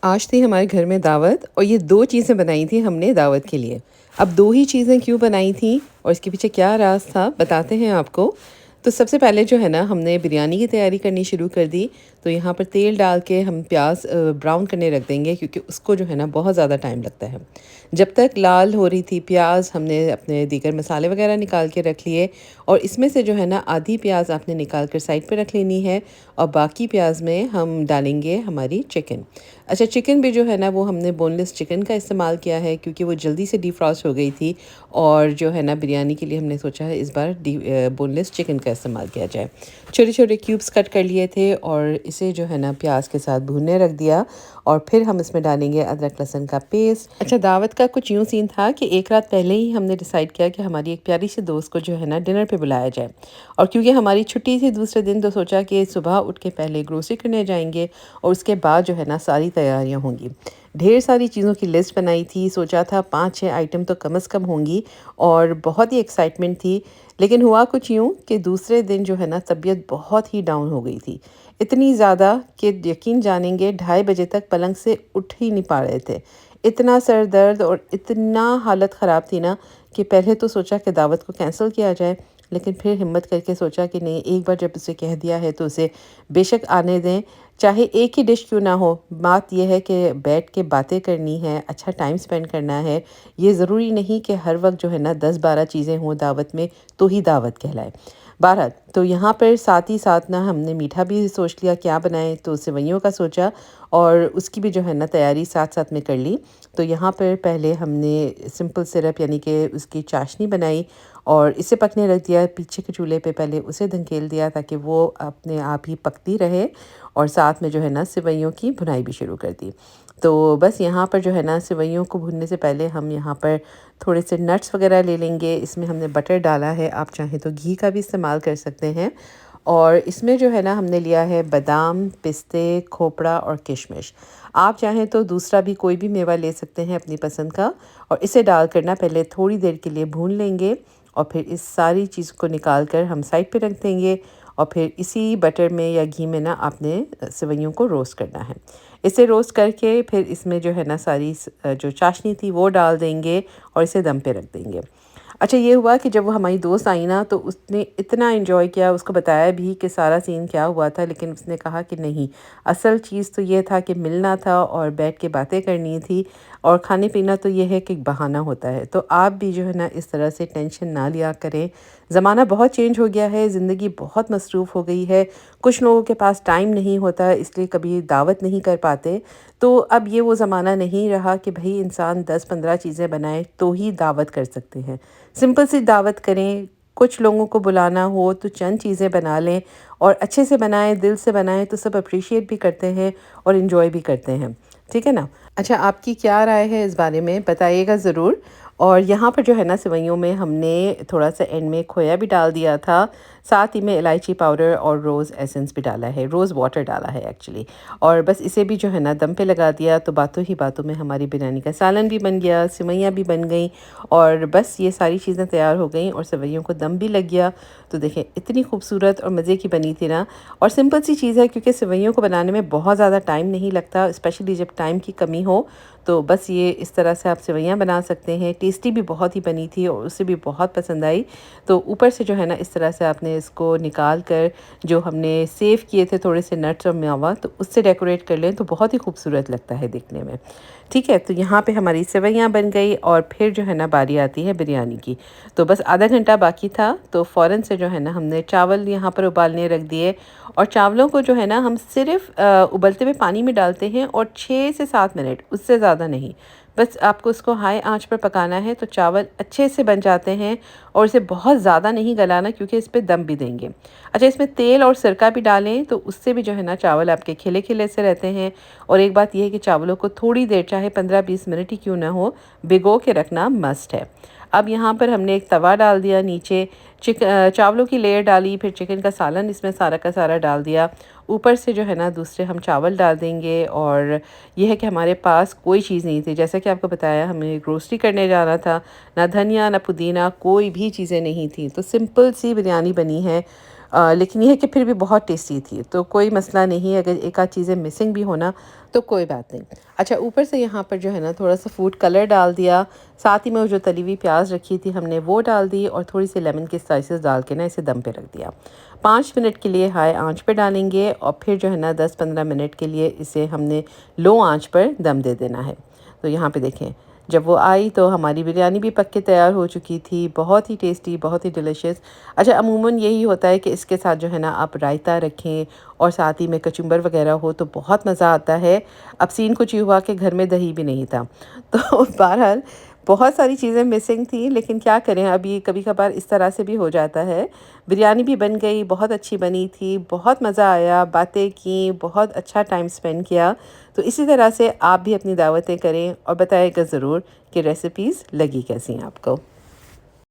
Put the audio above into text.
आज थी हमारे घर में दावत और ये 2 चीज़ें बनाई थी हमने दावत के लिए। अब 2 ही चीज़ें क्यों बनाई थी और इसके पीछे क्या राज़ था बताते हैं आपको। तो सबसे पहले जो है ना हमने बिरयानी की तैयारी करनी शुरू कर दी। तो यहाँ पर तेल डाल के हम प्याज़ ब्राउन करने रख देंगे क्योंकि उसको जो है ना बहुत ज़्यादा टाइम लगता है। जब तक लाल हो रही थी प्याज़ हमने अपने दीगर मसाले वग़ैरह निकाल के रख लिए और इसमें से जो है ना आधी प्याज़ आपने निकाल कर साइड पे रख लेनी है और बाकी प्याज़ में हम डालेंगे हमारी चिकन। अच्छा चिकन भी जो है ना वो हमने बोनलेस चिकन का इस्तेमाल किया है क्योंकि वो जल्दी से डिफ्रॉस्ट हो गई थी और जो है ना बिरयानी के लिए हमने सोचा है इस बार बोनलेस चिकन का इस्तेमाल किया जाए। छोटे छोटे क्यूब्स कट कर लिए थे और इसे जो है ना प्याज के साथ भूनने रख दिया और फिर हम इसमें डालेंगे अदरक लहसुन का पेस्ट। अच्छा दावत का कुछ यूँ सीन था कि एक रात पहले ही हमने डिसाइड किया कि हमारी एक प्यारी सी दोस्त को जो है ना डिनर पे बुलाया जाए और क्योंकि हमारी छुट्टी थी दूसरे दिन तो सोचा कि सुबह उठ के पहले ग्रोसरी करने जाएंगे और उसके बाद जो है ना सारी तैयारियां होंगी। ढेर सारी चीज़ों की लिस्ट बनाई थी, सोचा था 5-6 आइटम तो कम से कम होंगी और बहुत ही एक्साइटमेंट थी। लेकिन हुआ कुछ यूँ कि दूसरे दिन जो है ना तबीयत बहुत ही डाउन हो गई थी। इतनी ज़्यादा कि यकीन जानेंगे 2:30 बजे तक पलंग से उठ ही नहीं पा रहे थे। इतना सर दर्द और इतना हालत ख़राब थी ना कि पहले तो सोचा कि दावत को कैंसिल किया जाए, लेकिन फिर हिम्मत करके सोचा कि नहीं एक बार जब उसे कह दिया है तो उसे बेशक आने दें। चाहे एक ही डिश क्यों ना हो, बात यह है कि बैठ के बातें करनी है, अच्छा टाइम स्पेंड करना है। ये ज़रूरी नहीं कि हर वक़्त जो है ना 10-12 चीज़ें हों दावत में तो ही दावत कहलाए। बहरहाल तो यहाँ पर साथ ही साथ ना हमने मीठा भी सोच लिया क्या बनाएँ, तो सेवइयों का सोचा और उसकी भी जो है ना तैयारी साथ-साथ में कर ली। तो यहाँ पर पहले हमने सिंपल सिरप यानी कि उसकी चाशनी बनाई और इसे पकने रख दिया। पीछे के चूल्हे पे पहले उसे धकेल दिया ताकि वो अपने आप ही पकती रहे और साथ में जो है ना सेवइयों की भुनाई भी शुरू कर दी। तो बस यहाँ पर जो है ना सेवइयों को भूनने से पहले हम यहाँ पर थोड़े से नट्स वग़ैरह ले लेंगे। इसमें हमने बटर डाला है, आप चाहें तो घी का भी इस्तेमाल कर सकते हैं। और इसमें जो है ना हमने लिया है बादाम, पिस्ते, खोपड़ा और किशमिश। आप चाहें तो दूसरा भी कोई भी मेवा ले सकते हैं अपनी पसंद का और इसे डालकर ना पहले थोड़ी देर के लिए भून लेंगे और फिर इस सारी चीज़ को निकाल कर हम साइड पे रख देंगे और फिर इसी बटर में या घी में ना आपने सेवइयों को रोस्ट करना है। इसे रोस्ट करके फिर इसमें जो है ना सारी जो चाशनी थी वो डाल देंगे और इसे दम पे रख देंगे। अच्छा ये हुआ कि जब वो हमारी दोस्त आई ना तो उसने इतना एंजॉय किया, उसको बताया भी कि सारा सीन क्या हुआ था, लेकिन उसने कहा कि नहीं, असल चीज़ तो ये था कि मिलना था और बैठ के बातें करनी थी और खाने पीना तो ये है कि एक बहाना होता है। तो आप भी जो है ना इस तरह से टेंशन ना लिया करें। ज़माना बहुत चेंज हो गया है, ज़िंदगी बहुत मसरूफ़ हो गई है। कुछ लोगों के पास टाइम नहीं होता इसलिए कभी दावत नहीं कर पाते। तो अब ये वो ज़माना नहीं रहा कि भई इंसान 10-15 चीज़ें बनाए तो ही दावत कर सकते हैं। सिंपल सी दावत करें, कुछ लोगों को बुलाना हो तो चंद चीज़ें बना लें और अच्छे से बनाएँ, दिल से बनाएँ तो सब अप्रिशिएट भी करते हैं और एन्जॉय भी करते हैं। ठीक है ना? अच्छा आपकी क्या राय है इस बारे में बताइएगा ज़रूर। और यहाँ पर जो है ना सेवइयों में हमने थोड़ा-सा एंड में खोया भी डाल दिया था, साथ ही में इलायची पाउडर और रोज़ एसेंस भी डाला है, रोज़ वाटर डाला है एक्चुअली। और बस इसे भी जो है ना दम पे लगा दिया तो बातों ही बातों में हमारी बिरयानी का सालन भी बन गया, सेवइयाँ भी बन गईं और बस ये सारी चीज़ें तैयार हो गईं और सेवइयों को दम भी लग गया। तो देखें इतनी खूबसूरत और मज़े की बनी थी ना और सिंपल सी चीज़ है क्योंकि सेवइयों को बनाने में बहुत ज़्यादा टाइम नहीं लगता, स्पेशली जब टाइम की कमी हो। तो बस ये इस तरह से आप सेवइयाँ बना सकते हैं। टेस्टी भी बहुत ही बनी थी और उसे भी बहुत पसंद आई। तो ऊपर से जो है ना इस तरह से आपने इसको निकाल कर जो हमने सेव किए थे थोड़े से नट्स और मेवा तो उससे डेकोरेट कर लें तो बहुत ही खूबसूरत लगता है दिखने में। ठीक है, तो यहाँ पे हमारी सेवइयाँ बन गई और फिर जो है ना बारी आती है बिरयानी की। तो बस आधा घंटा बाकी था तो फ़ौरन से जो है ना हमने चावल यहाँ पर उबालने रख दिए और चावलों को जो है ना हम सिर्फ़ उबलते हुए पानी में डालते हैं और 6 से 7 मिनट उससे ज़्यादा नहीं। बस आपको उसको हाई आंच पर पकाना है तो चावल अच्छे से बन जाते हैं और इसे बहुत ज़्यादा नहीं गलाना क्योंकि इस पे दम भी देंगे। अच्छा इसमें तेल और सिरका भी डालें तो उससे भी जो है ना चावल आपके खिले-खिले से रहते हैं और एक बात ये है कि चावलों को थोड़ी देर चाहे 15-20 मिनट ही क्यों ना हो, भिगो के रखना मस्ट है। अब यहाँ पर हमने एक तवा डाल दिया नीचे, चावलों की लेयर डाली, फिर चिकन का सालन इसमें सारा का सारा डाल दिया। ऊपर से जो है ना दूसरे हम चावल डाल देंगे और ये है कि हमारे पास कोई चीज़ नहीं थी। जैसा कि आपको बताया हमें ग्रोसरी करने जाना था, ना धनिया, ना पुदीना, कोई भी चीज़ें नहीं थी। तो सिंपल सी बिरयानी बनी है। लेकिन ये है कि फिर भी बहुत टेस्टी थी, तो कोई मसला नहीं है, अगर एक आध चीज़ें मिसिंग भी होना तो कोई बात नहीं। अच्छा, ऊपर से यहाँ पर जो है ना थोड़ा-सा फूड कलर डाल दिया, साथ ही में वो जो तली हुई प्याज़ रखी थी हमने वो डाल दी और थोड़ी-सी लेमन के स्लाइसेस डाल के ना इसे दम पे रख दिया। 5 मिनट के लिए हाई आँच पे डालेंगे और फिर जो है ना 10-15 मिनट के लिए इसे हमने लो आँच पर दम दे देना है। तो यहाँ पे देखें, जब वो आई तो हमारी बिरयानी भी पक के तैयार हो चुकी थी, बहुत ही टेस्टी, बहुत ही डिलिशियस। अच्छा, अमूमन यही होता है कि इसके साथ जो है ना आप रायता रखें और साथ ही में कचुम्बर वगैरह हो तो बहुत मज़ा आता है। अब सीन कुछ ये हुआ कि घर में दही भी नहीं था। तो बहरहाल बहुत सारी चीज़ें मिसिंग थी, लेकिन क्या करें, अभी कभी-कभार इस तरह से भी हो जाता है। बिरयानी भी बन गई, बहुत अच्छी बनी थी, बहुत मज़ा आया, बातें की, बहुत अच्छा टाइम स्पेंड किया। तो इसी तरह से आप भी अपनी दावतें करें और बताइएगा ज़रूर कि रेसिपीज़ लगी कैसी हैं आपको।